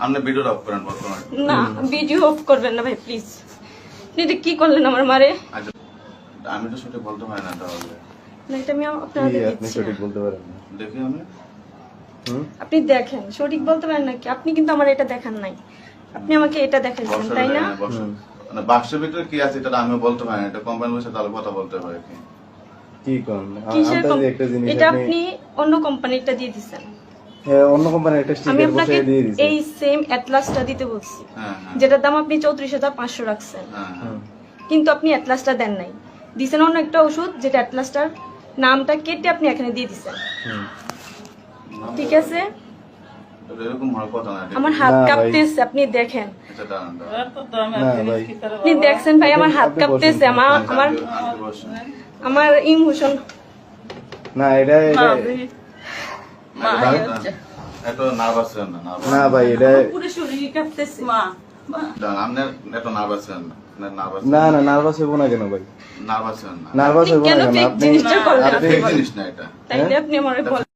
আপনি video of করেন বর্তমানে। না ভিডিও অফ করবেন না ভাই প্লিজ। আপনি এটা কি করলেন আমার মারে? আচ্ছা আমি তো সঠিক বলতে পারি না তাহলে। না এটা আমি আপনাকে আপনি দিচ্ছি সঠিক না। বলতে পারেন না। দেখি আমি আপনি দেখেন সঠিক বলতে পারেন নাকি? আপনি কিন্তু আমার এটা দেখান নাই, আপনি আমাকে এটা দেখাইছেন বর্ষা তাই না? মানে বাক্সের ভিতরে কি আছে এটা আমি বলতে পারি না, এটা কোম্পানির বসে তাহলে কথা বলতে হয় কি। কি কোন কিসের একটা জিনিস এটা আপনি অন্য কোম্পানিটা দিয়ে দিছেন। হ্যাঁ অন্য কোম্পানির একটা আমি স্টিকার আপনাকে বসায় দিয়ে দিছি। এই সেম অ্যাটলাসটা দিতে বলছি, হ্যাঁ হ্যাঁ যেটার দাম আপনি 34,500 রাখছেন, হ্যাঁ হ্যাঁ। কিন্তু আপনি অ্যাটলাসটা দেন নাই, দিছেন অন্য একটা ওষুধ যেটা অ্যাটলাসটার নামটা কেটে আপনি এখানে দিয়ে দিছেন। ঠিক আছে, এটা এরকম হওয়ার কথা না। আমার হাত না ভাই। কাঁপতেছে, আপনি দেখেন। আচ্ছা দাঁড়ান দাঁড়ান। না ভাই আপনি দেখছেন ভাই আমার হাত আপনি কাঁপতেছে, বসেন। আমার আমার আন্টি বসেন। আমার ইমোশন। না এটা এত নার্ভাস হন না, নার্ভাস না ভাই এটা পুরো শরীর কাঁপতেছে। দাঁড়ান, আপনি এত নার্ভাস হন না, নার্ভাস না না নার্ভাস হবো না কেন ভাই? নার্ভাস হন না। নার্ভাস হবো না কেন কেন? ফেক আপনি জিনিসটা করলেন? এটা fake জিনিস না এটা। তাইলে আপনি আমারে বলেন।